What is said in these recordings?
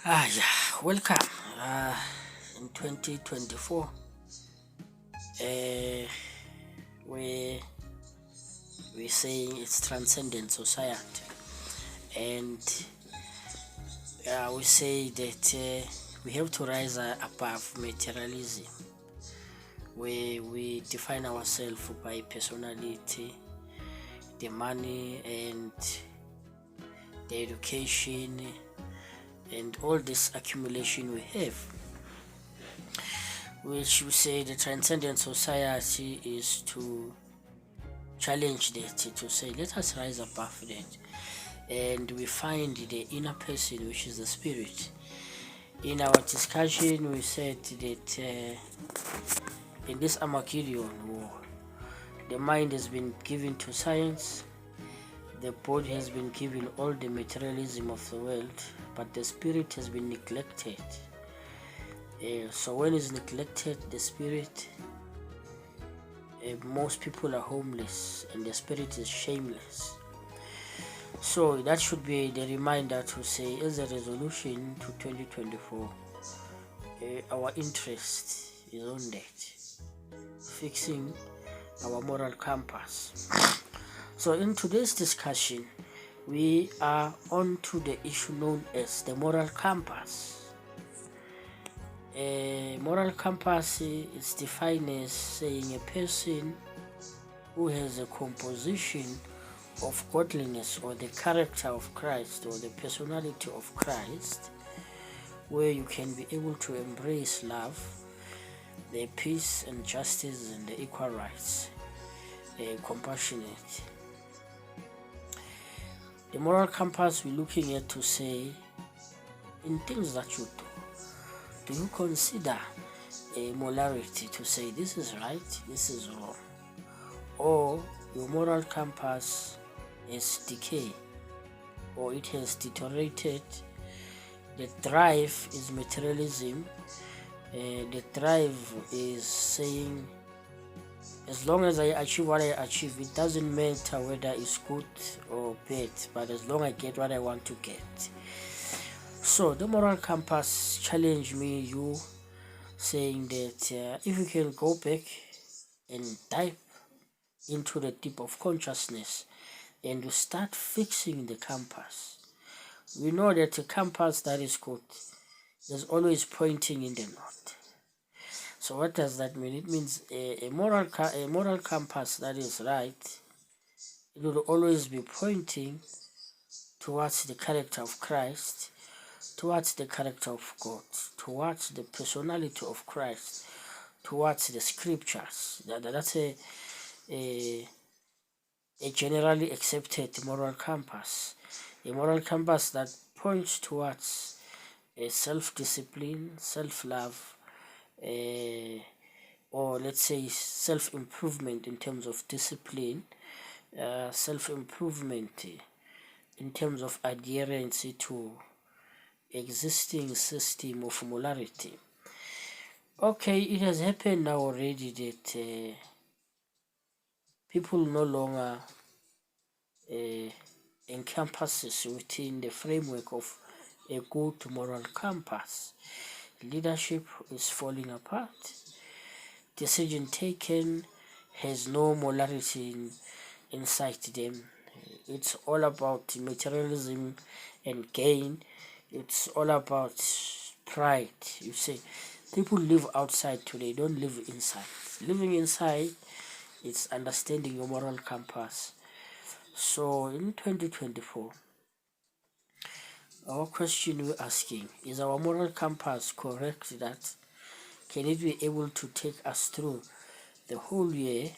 Yeah, welcome. In 2024, uh, we we saying it's transcendent society, and we say that we have to rise above materialism, where we define ourselves by personality, the money, and the education, and all this accumulation we have, which we say the transcendent society is to challenge that, to say let us rise above that, and we find the inner person, which is the spirit. In our discussion we said that in this Armageddon war, the mind has been given to science, the body has been given all the materialism of the world, but the spirit has been neglected. So when it's neglected, the spirit, most people are homeless and the spirit is shameless. So that should be the reminder to say, as a resolution to 2024, our interest is on that, fixing our moral compass. So in today's discussion, we are on to the issue known as the moral compass. A moral compass is defined as saying a person who has a composition of godliness or the character of Christ or the personality of Christ, where you can be able to embrace love, the peace and justice and the equal rights, compassionate. The moral compass we're looking at to say, in things that you do you consider a morality to say this is right, this is wrong, or your moral compass is decay or it has deteriorated? The drive is materialism. The drive is saying, as long as I achieve what I achieve, it doesn't matter whether it's good or bad, but as long as I get what I want to get. So the moral compass challenge me, you, saying that if you can go back and dive into the deep of consciousness and you start fixing the compass, we know that a compass that is good is always pointing in the north. So what does that mean? It means a moral compass that is right, it will always be pointing towards the character of Christ, towards the character of God, towards the personality of Christ, towards the scriptures. That's a generally accepted moral compass. A moral compass that points towards a self-discipline, self-love, or let's say self-improvement in terms of discipline, self-improvement in terms of adherence to existing system of morality. Okay, it has happened now already that people no longer encompasses within the framework of a good moral compass. Leadership is falling apart. Decision taken has no morality inside them. It's all about materialism and gain. It's all about pride. You say people live outside today, don't live inside. Living inside, it's understanding your moral compass. So in 2024, our question we're asking is, our moral compass correct? That can it be able to take us through the whole year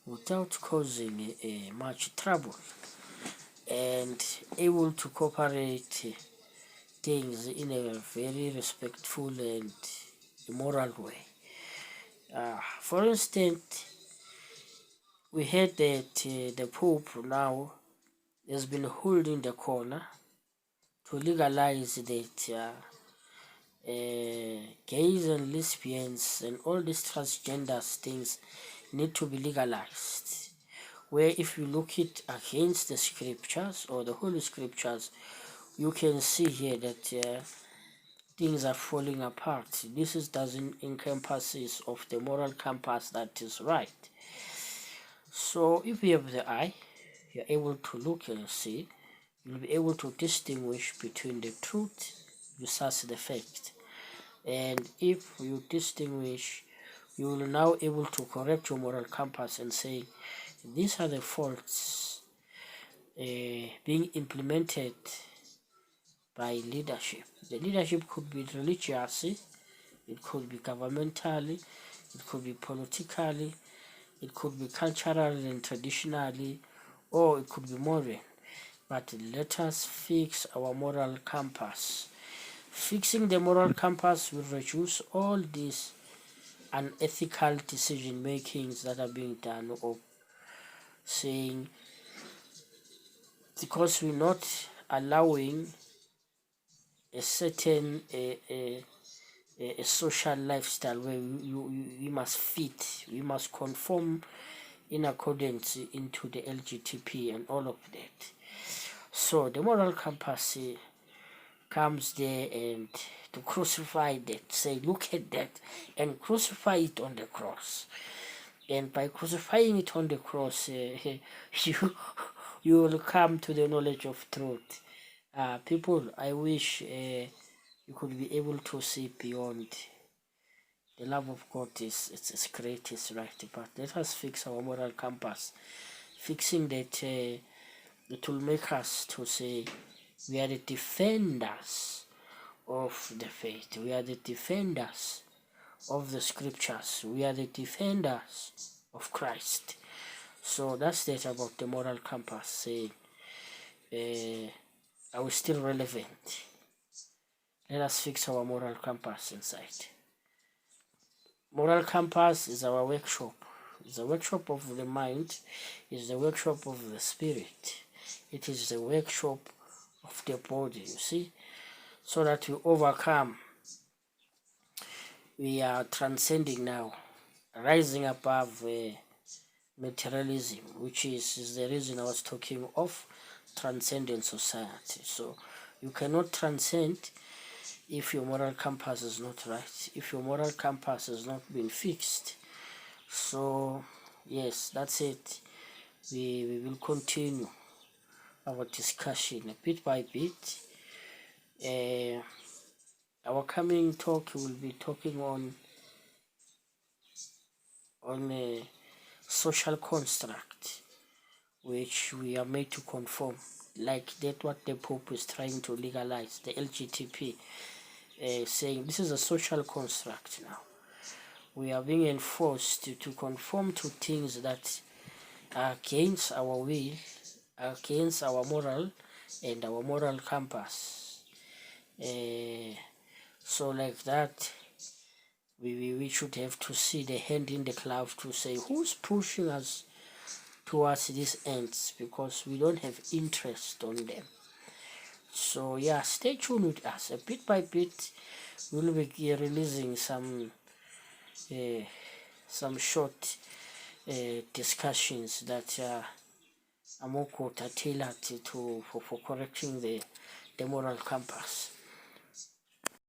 without causing much trouble, and able to cooperate things in a very respectful and moral way? For instance, we heard that the Pope now has been holding the corner to legalize that gays and lesbians and all these transgender things need to be legalized. Where if you look it against the scriptures or the holy scriptures, you can see here that things are falling apart. This doesn't encompasses of the moral compass that is right. So if you have the eye, you're able to look and see. You'll be able to distinguish between the truth versus the fact. And if you distinguish, you will now able to correct your moral compass and say, these are the faults being implemented by leadership. The leadership could be religious, it could be governmentally, it could be politically, it could be culturally and traditionally, or it could be moral. But let us fix our moral compass. Fixing the moral compass will reduce all these unethical decision makings that are being done, or saying, because we're not allowing a certain a social lifestyle where we must fit, we must conform in accordance into the LGTP and all of that. So the moral compass comes there and to crucify that, say, look at that, and crucify it on the cross. And by crucifying it on the cross, you will come to the knowledge of truth. People, I wish you could be able to see beyond. The love of God it's great, it's right, but let us fix our moral compass. Fixing that, it will make us to say we are the defenders of the faith, we are the defenders of the scriptures, we are the defenders of Christ. So that's that about the moral compass, saying are we still relevant? Let us fix our moral compass inside. Moral compass is our workshop. It's a workshop of the mind, it's the workshop of the spirit, it is the workshop of the body, you see, so that we overcome. We are transcending now, rising above materialism, which is the reason I was talking of transcendent society. So you cannot transcend if your moral compass is not right, if your moral compass has not been fixed. So yes, that's it. We will continue our discussion bit by bit. Our coming talk will be talking on a social construct which we are made to conform, like that what the Pope is trying to legalize, the LGTP, saying this is a social construct now. We are being enforced to conform to things that are against our will, against our moral and our moral compass. So like that, we should have to see the hand in the cloud to say who's pushing us towards these ends, because we don't have interest on them. So yeah, stay tuned with us. A bit by bit, we'll be releasing some short discussions that are more tailored for correcting the moral compass.